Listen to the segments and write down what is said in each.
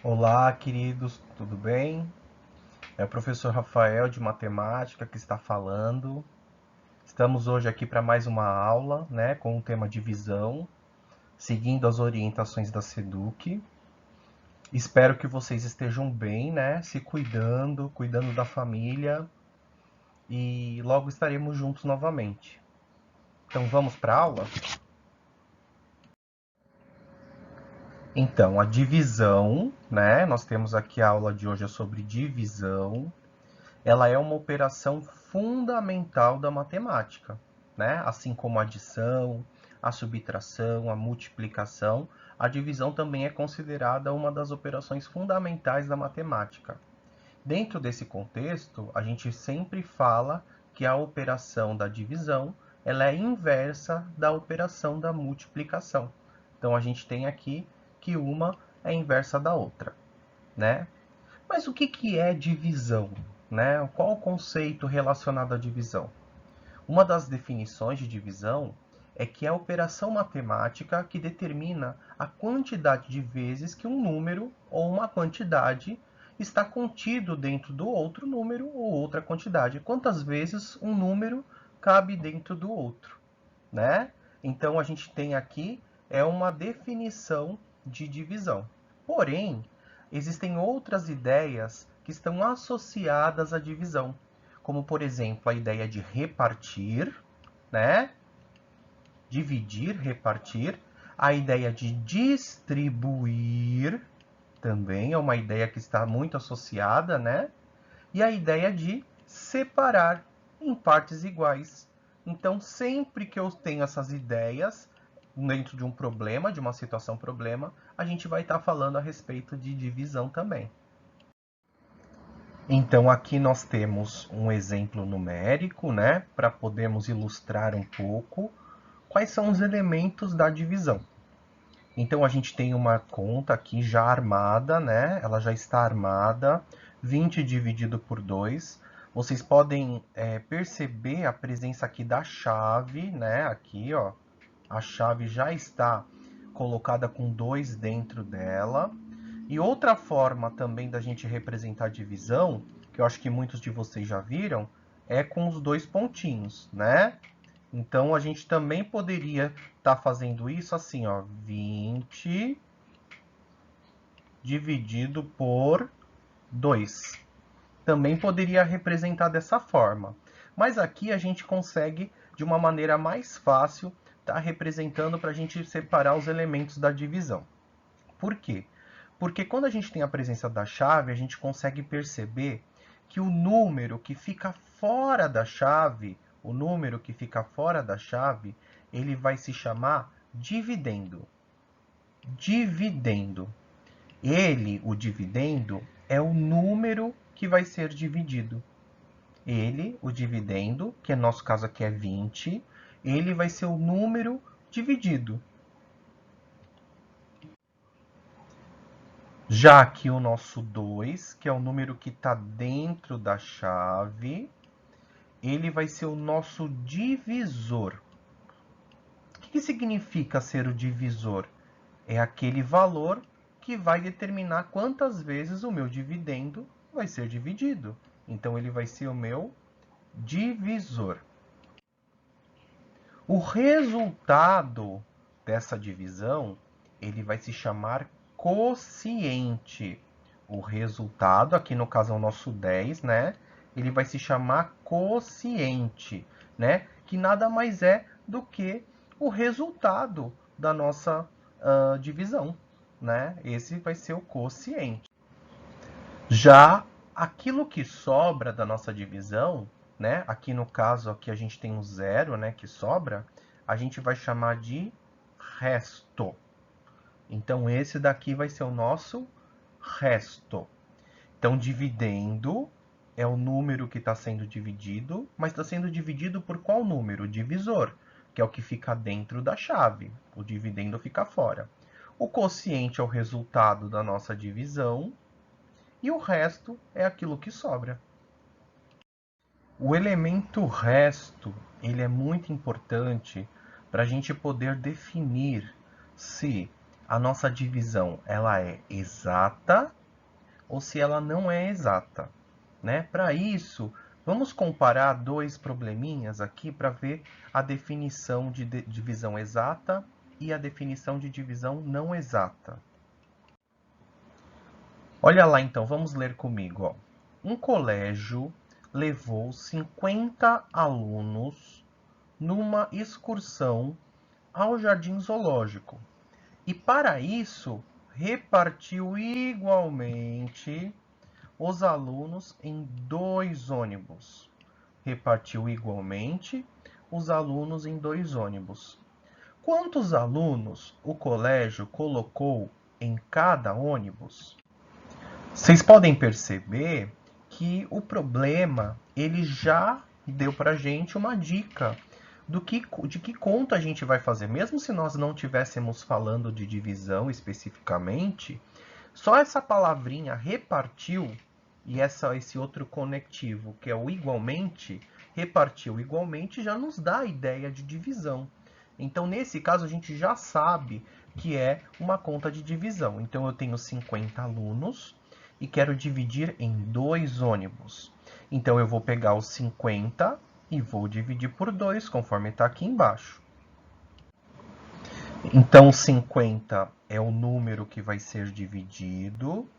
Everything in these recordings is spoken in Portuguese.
Olá, queridos, tudo bem? É o professor Rafael de Matemática que está falando. Estamos hoje aqui para mais uma aula, né, com o tema divisão, seguindo as orientações da SEDUC. Espero que vocês estejam bem, né, se cuidando, cuidando da família e logo estaremos juntos novamente. Então vamos para a aula? Então, a divisão, né, nós temos aqui a aula de hoje é sobre divisão. Ela é uma operação fundamental da matemática, né? Assim como a adição, a subtração, a multiplicação, a divisão também é considerada uma das operações fundamentais da matemática. Dentro desse contexto, a gente sempre fala que a operação da divisão ela é inversa da operação da multiplicação. Então a gente tem aqui que uma é inversa da outra, né? Mas o que é divisão? Né? Qual o conceito relacionado à divisão? Uma das definições de divisão é que é a operação matemática que determina a quantidade de vezes que um número ou uma quantidade está contido dentro do outro número ou outra quantidade. Quantas vezes um número cabe dentro do outro, né? Então a gente tem aqui uma definição de divisão. Porém, existem outras ideias que estão associadas à divisão, como por exemplo a ideia de repartir, né? Dividir, repartir, a ideia de distribuir, também é uma ideia que está muito associada, né? E a ideia de separar em partes iguais. Então, sempre que eu tenho essas ideias dentro de um problema, de uma situação problema, a gente vai estar falando a respeito de divisão também. Então, aqui nós temos um exemplo numérico, né, para podermos ilustrar um pouco quais são os elementos da divisão. Então, a gente tem uma conta aqui já armada, né? Ela já está armada, 20 dividido por 2. Vocês podem perceber a presença aqui da chave, né? Aqui, ó, a chave já está colocada com 2 dentro dela. E outra forma também da gente representar a divisão, que eu acho que muitos de vocês já viram, é com os dois pontinhos, né? Então, a gente também poderia estar fazendo isso assim, ó, 20 dividido por 2. Também poderia representar dessa forma. Mas aqui a gente consegue, de uma maneira mais fácil, estar representando para a gente separar os elementos da divisão. Por quê? Porque quando a gente tem a presença da chave, a gente consegue perceber que o número que fica fora da chave, ele vai se chamar dividendo. Dividendo. O dividendo, é o número que vai ser dividido. O dividendo, que no nosso caso aqui é 20, ele vai ser o número dividido. Já que o nosso 2, que é o número que está dentro da chave, ele vai ser o nosso divisor. O que significa ser o divisor? É aquele valor que vai determinar quantas vezes o meu dividendo vai ser dividido. Então, ele vai ser o meu divisor. O resultado dessa divisão, ele vai se chamar quociente. O resultado, aqui no caso é o nosso 10, né? Ele vai se chamar quociente, né? Que nada mais é do que o resultado da nossa divisão, né? Esse vai ser o quociente. Já aquilo que sobra da nossa divisão, né? Aqui no caso aqui a gente tem um zero, né, que sobra, a gente vai chamar de resto. Então esse daqui vai ser o nosso resto. Então dividendo é o número que está sendo dividido, mas está sendo dividido por qual número? O divisor, que é o que fica dentro da chave. O dividendo fica fora. O quociente é o resultado da nossa divisão, e o resto é aquilo que sobra. O elemento resto, ele é muito importante para a gente poder definir se a nossa divisão ela é exata ou se ela não é exata, né? Para isso, vamos comparar dois probleminhas aqui para ver a definição de divisão exata e a definição de divisão não exata. Olha lá então, vamos ler comigo. Ó. Um colégio levou 50 alunos numa excursão ao jardim zoológico. E para isso, repartiu igualmente os alunos em 2 ônibus. Repartiu igualmente os alunos em 2 ônibus. Quantos alunos o colégio colocou em cada ônibus? Vocês podem perceber que o problema ele já deu para a gente uma dica de que conta a gente vai fazer. Mesmo se nós não estivéssemos falando de divisão especificamente, só essa palavrinha repartiu e esse outro conectivo, que é o igualmente, repartiu igualmente, já nos dá a ideia de divisão. Então, nesse caso, a gente já sabe que é uma conta de divisão. Então, eu tenho 50 alunos e quero dividir em 2 ônibus. Então, eu vou pegar os 50 e vou dividir por 2, conforme está aqui embaixo. Então, 50 é o número que vai ser dividido.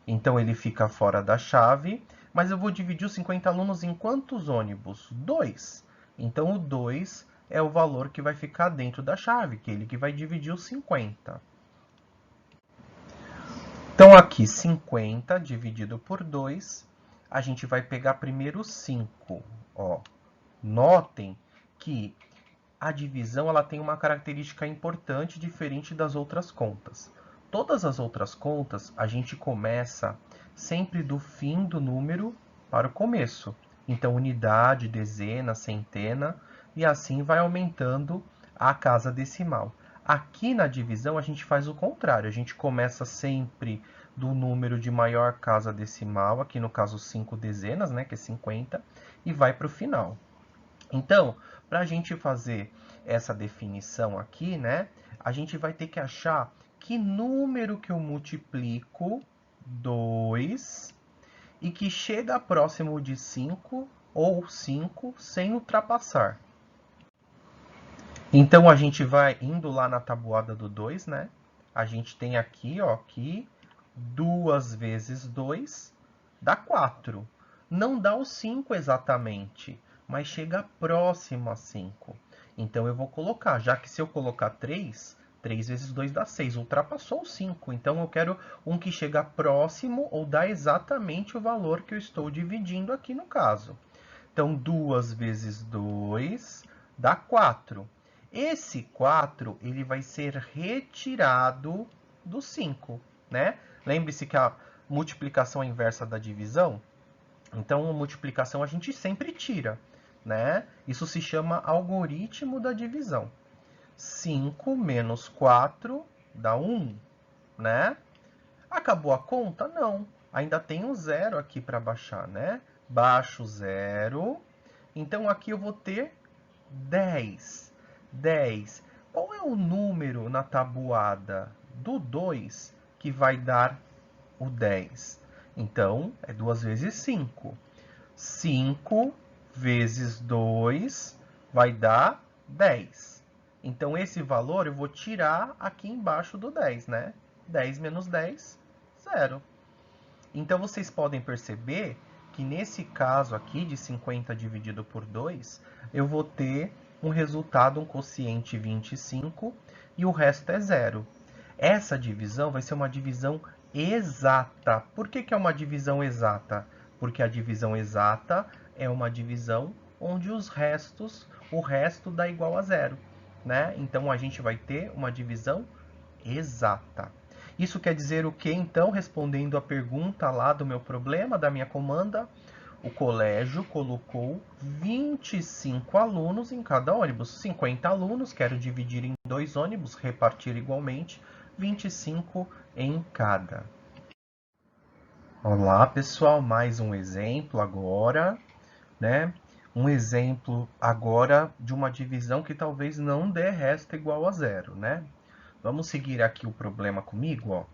Então, ele fica fora da chave. Mas eu vou dividir os 50 alunos em quantos ônibus? 2. Então, o 2 é o valor que vai ficar dentro da chave, que é ele que vai dividir os 50. Então, aqui, 50 dividido por 2, a gente vai pegar primeiro o 5. Ó. Notem que a divisão ela tem uma característica importante diferente das outras contas. Todas as outras contas, a gente começa sempre do fim do número para o começo. Então, unidade, dezena, centena, e assim vai aumentando a casa decimal. Aqui na divisão, a gente faz o contrário. A gente começa sempre do número de maior casa decimal, aqui no caso 5 dezenas, né, que é 50, e vai para o final. Então, para a gente fazer essa definição aqui, né, a gente vai ter que achar que número que eu multiplico 2 e que chega próximo de 5 ou 5 sem ultrapassar. Então, a gente vai indo lá na tabuada do 2, né? A gente tem aqui, ó, que 2 vezes 2 dá 4. Não dá o 5 exatamente, mas chega próximo a 5. Então, eu vou colocar, já que se eu colocar 3, 3 vezes 2 dá 6, ultrapassou o 5. Então, eu quero um que chega próximo ou dá exatamente o valor que eu estou dividindo aqui no caso. Então, 2 vezes 2 dá 4. Esse 4 ele vai ser retirado do 5, né? Lembre-se que a multiplicação é inversa da divisão. Então, a multiplicação a gente sempre tira, né? Isso se chama algoritmo da divisão. 5 menos 4 dá 1, né? Acabou a conta? Não. Ainda tem um zero aqui para baixar, né? Baixo zero. Então, aqui eu vou ter 10. 10. Qual é o número na tabuada do 2 que vai dar o 10? Então, é 2 vezes 5. 5 vezes 2 vai dar 10. Então, esse valor eu vou tirar aqui embaixo do 10, né? 10 menos 10, 0. Então, vocês podem perceber que nesse caso aqui, de 50 dividido por 2, eu vou ter um resultado, um quociente 25, e o resto é 0. Essa divisão vai ser uma divisão exata. Por que é uma divisão exata? Porque a divisão exata é uma divisão onde o resto dá igual a 0. Né? Então, a gente vai ter uma divisão exata. Isso quer dizer o que, então? Respondendo a pergunta lá do meu problema, da minha comanda, o colégio colocou 25 alunos em cada ônibus. 50 alunos, quero dividir em 2 ônibus, repartir igualmente, 25 em cada. Olá, pessoal, mais um exemplo agora, né? Um exemplo agora de uma divisão que talvez não dê resto igual a 0, né? Vamos seguir aqui o problema comigo, ó.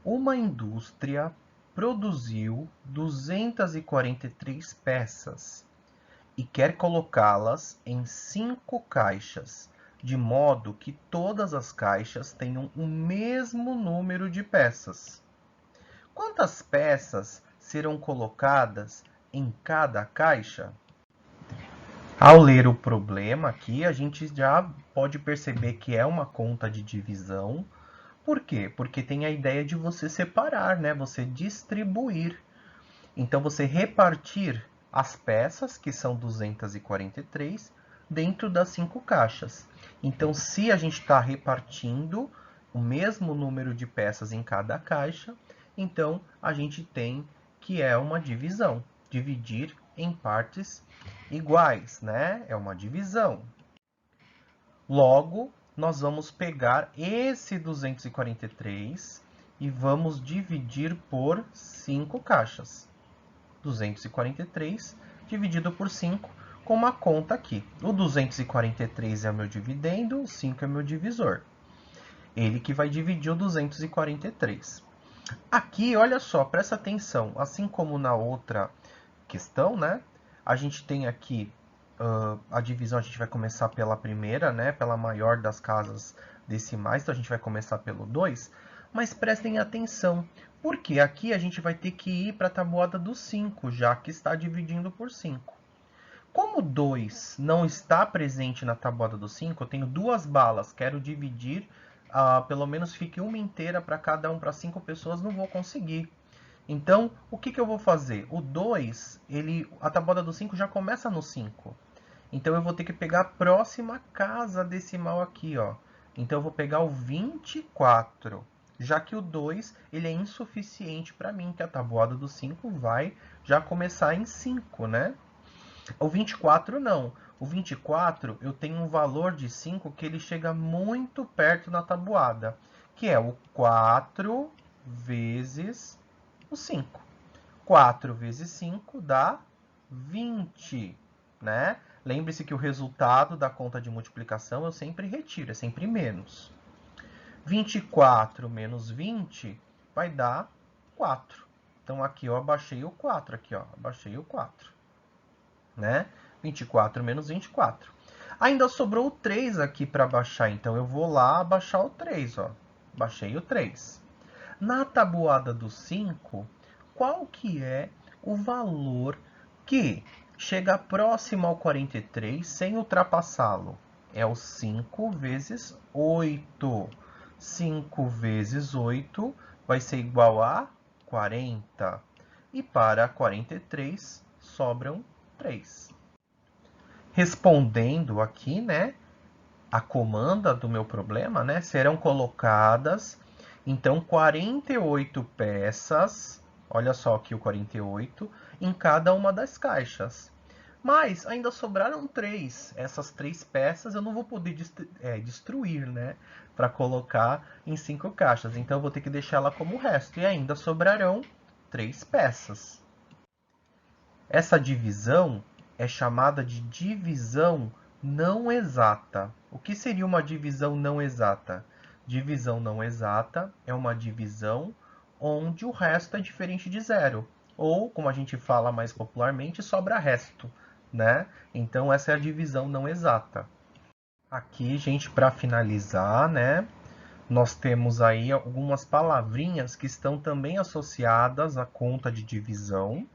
Uma indústria produziu 243 peças e quer colocá-las em 5 caixas, de modo que todas as caixas tenham o mesmo número de peças. Quantas peças serão colocadas em cada caixa? Ao ler o problema aqui, a gente já pode perceber que é uma conta de divisão. Por quê? Porque tem a ideia de você separar, né? Você distribuir. Então, você repartir as peças, que são 243, dentro das 5 caixas. Então, se a gente está repartindo o mesmo número de peças em cada caixa, então a gente tem que é uma divisão. Dividir em partes iguais, né? É uma divisão. Logo, nós vamos pegar esse 243 e vamos dividir por 5 caixas. 243 dividido por 5, com uma conta aqui. O 243 é o meu dividendo, o 5 é meu divisor. Ele que vai dividir o 243. Aqui, olha só, presta atenção. Assim como na outra questão, né? A gente tem aqui a divisão, a gente vai começar pela primeira, né? Pela maior das casas decimais, então a gente vai começar pelo 2. Mas prestem atenção, porque aqui a gente vai ter que ir para a tabuada do 5, já que está dividindo por 5. Como 2 não está presente na tabuada do 5, eu tenho 2 balas, quero dividir, pelo menos fique uma inteira para cada um, para 5 pessoas, não vou conseguir. Então, o que eu vou fazer? O 2, a tabuada do 5 já começa no 5. Então, eu vou ter que pegar a próxima casa decimal aqui, ó. Então, eu vou pegar o 24, já que o 2 ele é insuficiente para mim, que a tabuada do 5 vai já começar em 5, né? O 24 não. O 24 eu tenho um valor de 5 que ele chega muito perto na tabuada, que é o 4 vezes o 5. 4 vezes 5 dá 20, né? Lembre-se que o resultado da conta de multiplicação eu sempre retiro, é sempre menos. 24 menos 20 vai dar 4. Então, aqui eu abaixei o 4, aqui, ó, abaixei o 4, né? 24 menos 24. Ainda sobrou o 3 aqui para baixar, então eu vou lá abaixar o 3, ó. Baixei o 3. Na tabuada do 5, qual que é o valor que chega próximo ao 43 sem ultrapassá-lo? É o 5 vezes 8. 5 vezes 8 vai ser igual a 40. E para 43 sobram 3. Respondendo aqui, né, a comanda do meu problema, né, serão colocadas, então, 48 peças, olha só aqui o 48, em cada uma das caixas. Mas ainda sobraram 3. Essas 3 peças eu não vou poder destruir, né, para colocar em 5 caixas. Então, eu vou ter que deixar ela como resto. E ainda sobrarão 3 peças. Essa divisão é chamada de divisão não exata. O que seria uma divisão não exata? Divisão não exata é uma divisão onde o resto é diferente de zero. Ou, como a gente fala mais popularmente, sobra resto, né? Então, essa é a divisão não exata. Aqui, gente, para finalizar, né? Nós temos aí algumas palavrinhas que estão também associadas à conta de divisão.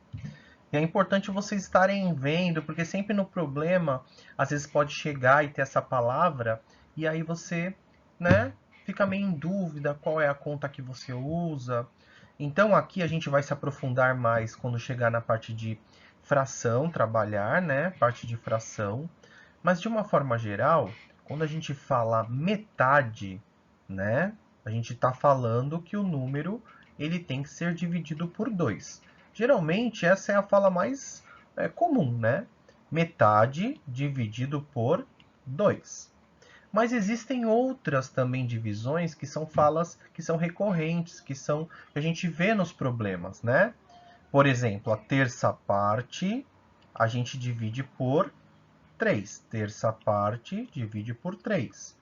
E é importante vocês estarem vendo, porque sempre no problema, às vezes pode chegar e ter essa palavra, e aí você, né, fica meio em dúvida qual é a conta que você usa. Então aqui a gente vai se aprofundar mais quando chegar na parte de fração, trabalhar, né, parte de fração. Mas de uma forma geral, quando a gente fala metade, né, a gente está falando que o número ele tem que ser dividido por 2. Geralmente, essa é a fala mais comum, né? Metade dividido por 2. Mas existem outras também divisões que são falas que são recorrentes, que a gente vê nos problemas, né? Por exemplo, a terça parte a gente divide por 3. Terça parte divide por 3.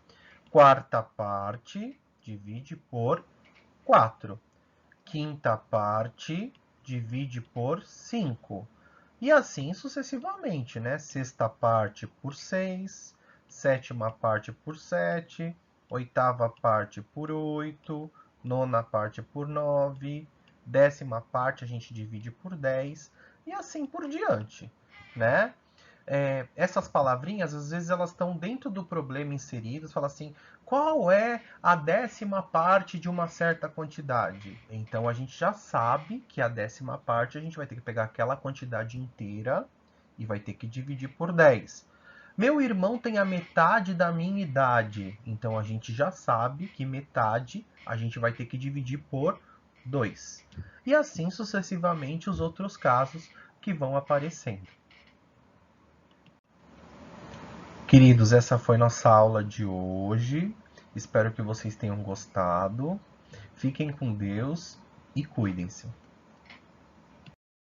Quarta parte divide por 4. quinta parte divide por 5. E assim sucessivamente, né? Sexta parte por 6, sétima parte por 7, oitava parte por 8, nona parte por 9, décima parte a gente divide por 10 e assim por diante, né? Essas palavrinhas, às vezes, elas estão dentro do problema inseridas, fala assim, qual é a décima parte de uma certa quantidade? Então, a gente já sabe que a décima parte, a gente vai ter que pegar aquela quantidade inteira e vai ter que dividir por 10. Meu irmão tem a metade da minha idade, então a gente já sabe que metade a gente vai ter que dividir por 2. E assim sucessivamente os outros casos que vão aparecendo. Queridos, essa foi nossa aula de hoje. Espero que vocês tenham gostado. Fiquem com Deus e cuidem-se.